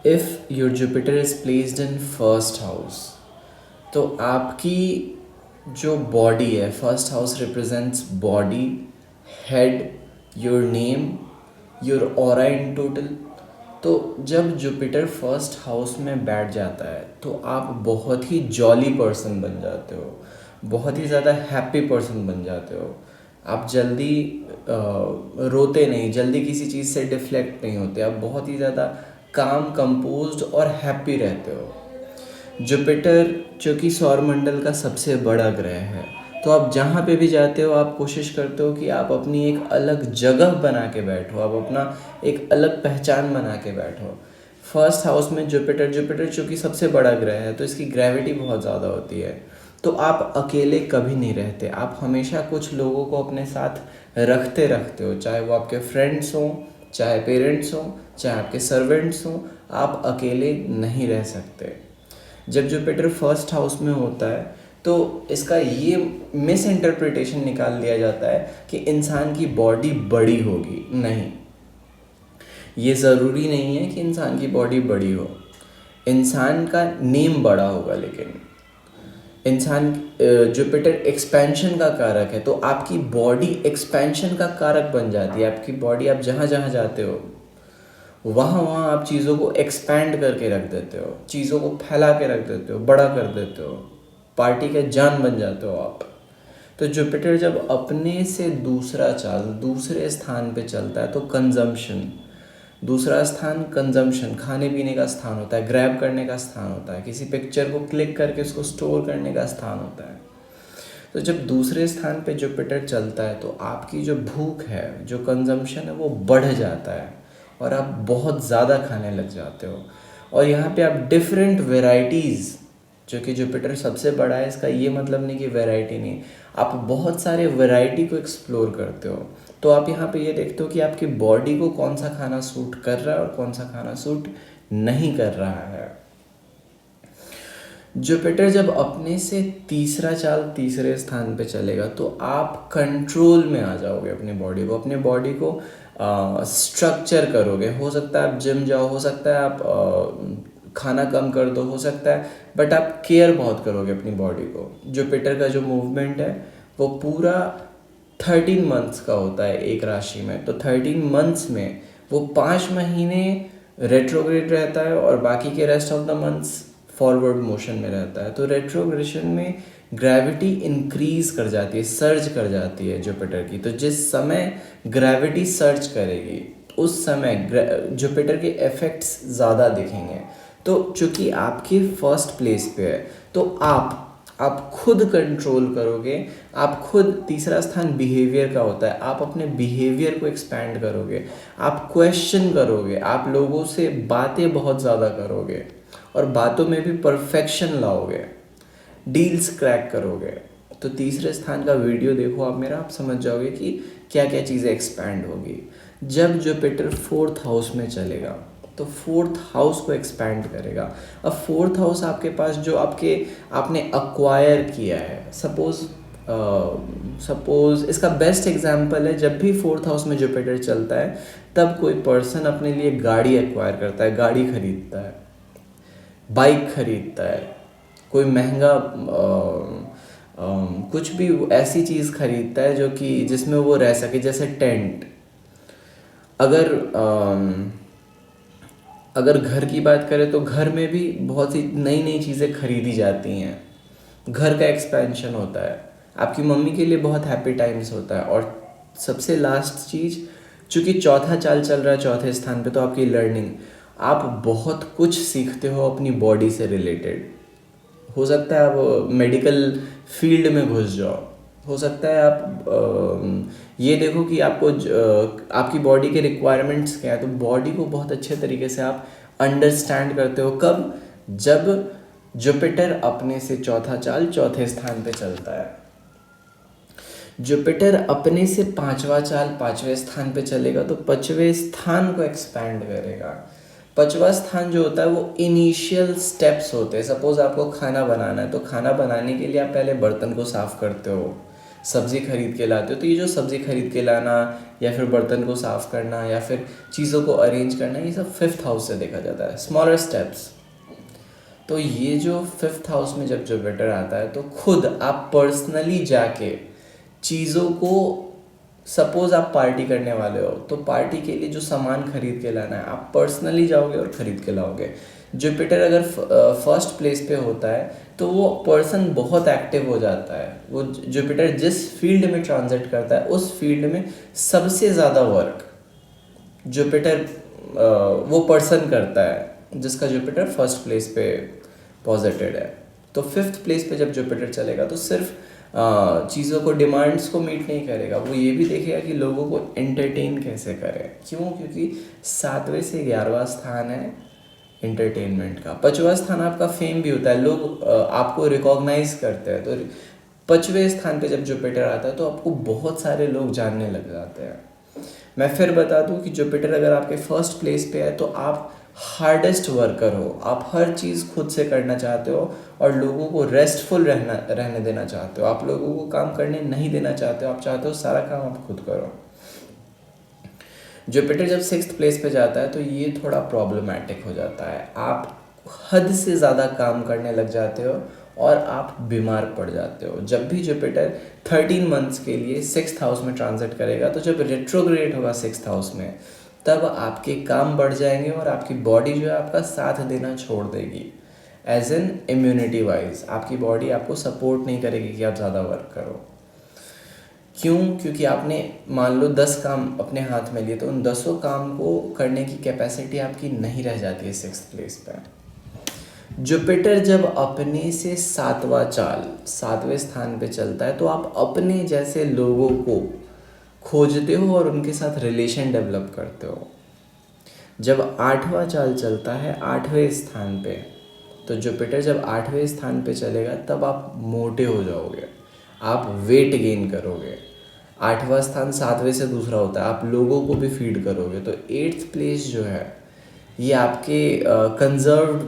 If your Jupiter is placed in first house, तो आपकी जो बॉडी है, first house represents body, head, your name, your aura in total. तो जब Jupiter first house में बैठ जाता है तो आप बहुत ही जॉली पर्सन बन जाते हो, बहुत ही ज़्यादा हैप्पी पर्सन बन जाते हो। आप जल्दी रोते नहीं, जल्दी किसी चीज़ से डिफ्लेक्ट नहीं होते, आप बहुत ही ज़्यादा काम, कंपोज्ड और हैप्पी रहते हो। जुपिटर जो कि सौरमंडल का सबसे बड़ा ग्रह है, तो आप जहाँ पे भी जाते हो आप कोशिश करते हो कि आप अपनी एक अलग जगह बना के बैठो, आप अपना एक अलग पहचान बना के बैठो। फर्स्ट हाउस में जुपिटर जुपिटर चूँकि सबसे बड़ा ग्रह है तो इसकी ग्रेविटी बहुत ज़्यादा होती है, तो आप अकेले कभी नहीं रहते, आप हमेशा कुछ लोगों को अपने साथ रखते रखते हो, चाहे वो आपके फ्रेंड्स हों, चाहे पेरेंट्स हों, चाहे आपके सर्वेंट्स हों, आप अकेले नहीं रह सकते। जब जुपिटर फर्स्ट हाउस में होता है तो इसका ये मिस इंटरप्रिटेशन निकाल लिया जाता है कि इंसान की बॉडी बड़ी होगी। नहीं, ये ज़रूरी नहीं है कि इंसान की बॉडी बड़ी हो, इंसान का नेम बड़ा होगा, लेकिन इंसान जुपिटर एक्सपेंशन का कारक है, तो आपकी बॉडी एक्सपेंशन का कारक बन जाती है। आपकी बॉडी, आप जहाँ जहाँ जाते हो वहाँ वहाँ आप चीज़ों को एक्सपैंड करके रख देते हो, चीज़ों को फैला के रख देते हो, बड़ा कर देते हो, पार्टी के जान बन जाते हो आप। तो जुपिटर जब अपने से दूसरा चाल दूसरे स्थान पे चलता है तो कंजम्पशन, दूसरा स्थान कंजम्पशन, खाने पीने का स्थान होता है, ग्रैब करने का स्थान होता है, किसी पिक्चर को क्लिक करके उसको स्टोर करने का स्थान होता है। तो जब दूसरे स्थान पे जुपिटर चलता है तो आपकी जो भूख है, जो कंजम्पशन है, वो बढ़ जाता है और आप बहुत ज़्यादा खाने लग जाते हो। और यहाँ पे आप डिफरेंट वेराइटीज़, जो कि जुपिटर सबसे बड़ा है, इसका ये मतलब नहीं कि वैरायटी नहीं, आप बहुत सारे वैरायटी को एक्सप्लोर करते हो। तो आप यहाँ पे ये देखते हो कि आपकी बॉडी को कौन सा खाना सूट कर रहा है और कौन सा खाना सूट नहीं कर रहा है। जुपिटर जब अपने से तीसरा चाल तीसरे स्थान पे चलेगा तो आप कंट्रोल में आ जाओगे, अपने बॉडी को स्ट्रक्चर करोगे। हो सकता है आप जिम जाओ, हो सकता है आप खाना कम कर दो, हो सकता है, बट आप केयर बहुत करोगे अपनी बॉडी को। जुपिटर का जो मूवमेंट है वो पूरा 13 मंथ्स का होता है एक राशि में, तो 13 मंथ्स में वो 5 महीने रेट्रोग्रेड रहता है और बाकी के rest of the months forward motion में रहता है। तो रेट्रोग्रेशन में ग्रेविटी इंक्रीज कर जाती है, सर्ज कर जाती है जुपिटर की। तो जिस समय ग्रेविटी सर्ज करेगी उस समय जुपिटर के इफेक्ट्स ज़्यादा दिखेंगे। तो चूँकि आपकी फर्स्ट प्लेस पे है तो आप खुद कंट्रोल करोगे, आप खुद, तीसरा स्थान बिहेवियर का होता है, आप अपने बिहेवियर को एक्सपैंड करोगे, आप क्वेश्चन करोगे, आप लोगों से बातें बहुत ज़्यादा करोगे और बातों में भी परफेक्शन लाओगे, डील्स क्रैक करोगे। तो तीसरे स्थान का वीडियो देखो आप मेरा, आप समझ जाओगे कि क्या क्या चीज़ें एक्सपैंड होगी। जब जुपिटर फोर्थ हाउस में चलेगा तो फोर्थ हाउस को एक्सपैंड करेगा। अब फोर्थ हाउस आपके पास जो आपने अक्वायर किया है, सपोज इसका बेस्ट एग्जांपल है, जब भी फोर्थ हाउस में जुपिटर चलता है तब कोई पर्सन अपने लिए गाड़ी एक्वायर करता है, गाड़ी खरीदता है, बाइक खरीदता है, कोई महंगा कुछ भी ऐसी चीज़ खरीदता है जो कि जिसमें वो रह सके, जैसे टेंट। अगर घर की बात करें तो घर में भी बहुत सी नई नई चीज़ें खरीदी जाती हैं, घर का एक्सपेंशन होता है, आपकी मम्मी के लिए बहुत हैप्पी टाइम्स होता है। और सबसे लास्ट चीज़, चूँकि चौथा चाल चल रहा है चौथे स्थान पे, तो आपकी लर्निंग, आप बहुत कुछ सीखते हो अपनी बॉडी से रिलेटेड। हो सकता है आप मेडिकल फील्ड में घुस जाओ, हो सकता है आप ये देखो कि आपकी बॉडी के रिक्वायरमेंट्स क्या है, तो बॉडी को बहुत अच्छे तरीके से आप अंडरस्टैंड करते हो। कब? जब जुपिटर अपने से चौथा चाल चौथे स्थान पे चलता है। जुपिटर अपने से पांचवा चाल पांचवें स्थान पे चलेगा तो पांचवें स्थान को एक्सपैंड करेगा। पांचवा स्थान जो होता है वो इनिशियल स्टेप्स होते हैं। सपोज आपको खाना बनाना है तो खाना बनाने के लिए आप पहले बर्तन को साफ करते हो, सब्ज़ी खरीद के लाते हो, तो ये जो सब्ज़ी खरीद के लाना या फिर बर्तन को साफ़ करना या फिर चीज़ों को अरेंज करना, ये सब 5th हाउस से देखा जाता है, स्मॉलर स्टेप्स। तो ये जो 5th हाउस में जब जुपिटर आता है तो खुद आप पर्सनली जाके चीज़ों को, सपोज आप पार्टी करने वाले हो तो पार्टी के लिए जो सामान खरीद के लाना है आप पर्सनली जाओगे और ख़रीद के लाओगे। जुपिटर अगर फर्स्ट प्लेस पे होता है तो वो पर्सन बहुत एक्टिव हो जाता है। वो जुपिटर जिस फील्ड में ट्रांजिट करता है उस फील्ड में सबसे ज़्यादा वर्क जुपिटर वो पर्सन करता है जिसका जुपिटर फर्स्ट प्लेस पे पॉजिटेड है। तो 5th प्लेस पे जब जुपिटर चलेगा तो सिर्फ चीज़ों को, डिमांड्स को मीट नहीं करेगा, वो ये भी देखेगा कि लोगों को एंटरटेन कैसे करें। क्यों? क्योंकि 7वें से 11वां स्थान है एंटरटेनमेंट का। 5वां स्थान आपका फेम भी होता है, लोग आपको रिकॉग्नाइज करते हैं। तो 5वें स्थान पे जब जुपिटर आता है तो आपको बहुत सारे लोग जानने लग जाते हैं। मैं फिर बता दूं कि जुपिटर अगर आपके फर्स्ट प्लेस पे है तो आप हार्डेस्ट वर्कर हो, आप हर चीज़ खुद से करना चाहते हो और लोगों को रेस्टफुल रहने देना चाहते हो। आप लोगों को काम करने नहीं देना चाहते हो, आप चाहते हो सारा काम आप खुद करो। जुपिटर जब 6th प्लेस पे जाता है तो ये थोड़ा प्रॉब्लमैटिक हो जाता है। आप हद से ज़्यादा काम करने लग जाते हो और आप बीमार पड़ जाते हो। जब भी जुपिटर 13 मंथ्स के लिए 6th हाउस में ट्रांजिट करेगा तो जब रेट्रोग्रेड होगा 6th हाउस में तब आपके काम बढ़ जाएंगे और आपकी बॉडी जो है आपका साथ देना छोड़ देगी। एज एन इम्यूनिटी वाइज आपकी बॉडी आपको सपोर्ट नहीं करेगी कि आप ज़्यादा वर्क करो। क्यों? क्योंकि आपने मान लो 10 काम अपने हाथ में लिए तो उन 10 काम को करने की कैपेसिटी आपकी नहीं रह जाती है 6th प्लेस पर। जुपिटर जब अपने से 7वें स्थान पे चलता है तो आप अपने जैसे लोगों को खोजते हो और उनके साथ रिलेशन डेवलप करते हो। जब 8वां चाल चलता है 8वें स्थान पे, तो जुपिटर जब 8वें स्थान पे चलेगा तब आप मोटे हो जाओगे, आप वेट गेन करोगे। 8वां स्थान 7वें से दूसरा होता है, आप लोगों को भी फीड करोगे। तो 8th प्लेस जो है ये आपके कंजर्व्ड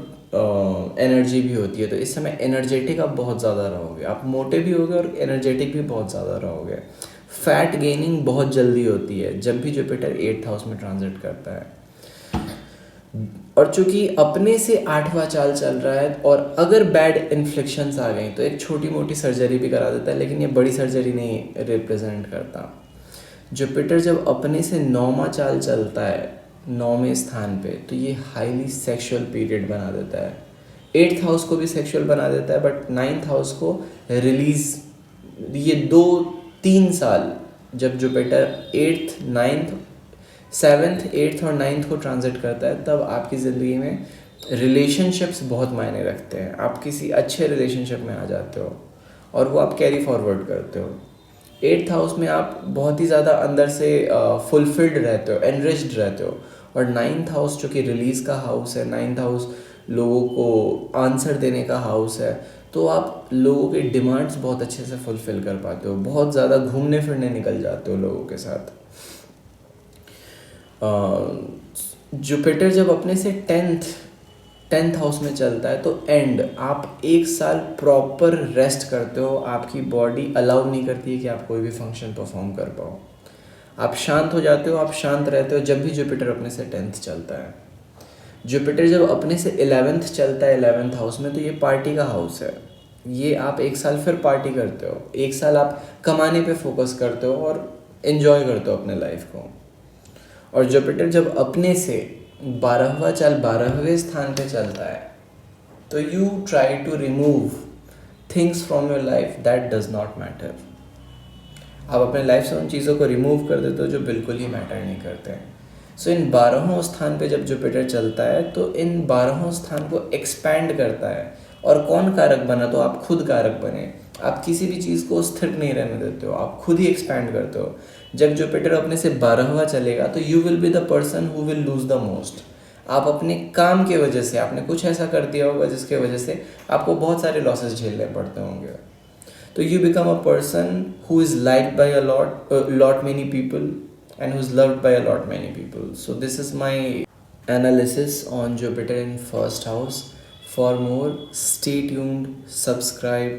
एनर्जी भी होती है। तो इस समय एनर्जेटिक आप बहुत ज़्यादा रहोगे, आप मोटे भी होगे और एनर्जेटिक भी बहुत ज़्यादा रहोगे। फैट गेनिंग बहुत जल्दी होती है जब भी जुपिटर 8th हाउस में ट्रांजिट करता है। और चूंकि अपने से 8वां चाल चल रहा है और अगर बैड इन्फ्लिक्शंस आ गई तो एक छोटी मोटी सर्जरी भी करा देता है, लेकिन ये बड़ी सर्जरी नहीं रिप्रेजेंट करता। जुपिटर जब अपने से 9वां चाल चलता है 9वें स्थान पे तो ये हाईली सेक्सुअल पीरियड बना देता है। 8th हाउस को भी सेक्सुअल बना देता है बट 9th हाउस को रिलीज। ये 2-3 साल जब Jupiter 8th 9th 7th 8th और 9th को ट्रांजिट करता है तब आपकी ज़िंदगी में रिलेशनशिप्स बहुत मायने रखते हैं। आप किसी अच्छे रिलेशनशिप में आ जाते हो और वो आप कैरी फॉरवर्ड करते हो। 8th हाउस में आप बहुत ही ज़्यादा अंदर से फुलफिल्ड रहते हो, एनरिच्ड रहते हो। और 9th हाउस जो कि रिलीज़ का हाउस है, 9th हाउस लोगों को आंसर देने का हाउस है, तो आप लोगों के डिमांड्स बहुत अच्छे से फुलफ़िल कर पाते हो, बहुत ज़्यादा घूमने फिरने निकल जाते हो लोगों के साथ। जुपिटर जब अपने से 10th हाउस में चलता है तो एंड आप 1 साल प्रॉपर रेस्ट करते हो। आपकी बॉडी अलाउ नहीं करती है कि आप कोई भी फंक्शन परफॉर्म कर पाओ। आप शांत हो जाते हो, आप शांत रहते हो जब भी जुपिटर अपने से 10th चलता है। जुपिटर जब अपने से 11th चलता है 11th हाउस में तो ये पार्टी का हाउस है। ये आप 1 साल फिर पार्टी करते हो, 1 साल आप कमाने पे फोकस करते हो और एंजॉय करते हो अपने लाइफ को। और जुपिटर जब अपने से 12वां चाल 12वें स्थान पे चलता है तो you try to remove things from your life that does not matter. आप अपने लाइफ से उन चीज़ों को रिमूव कर देते हो जो बिल्कुल ही मैटर नहीं करते हैं। सो इन 12वें स्थान पे जब जुपिटर चलता है तो इन 12वें स्थान को एक्सपैंड करता है। और कौन कारक बना? तो आप खुद कारक बने। आप किसी भी चीज़ को स्थिर नहीं रहने देते हो, आप खुद ही एक्सपैंड करते हो। जब जुपिटर अपने से 12वां चलेगा तो you will be the person who will lose the most. आप अपने काम के वजह से, आपने कुछ ऐसा कर दिया होगा जिसके वजह से आपको बहुत सारे लॉसेस झेलने पड़ते होंगे। तो you become a person who is liked by a lot many people and who is loved by a lot many people. So this is my analysis on Jupiter in first house. For more, stay tuned, subscribe.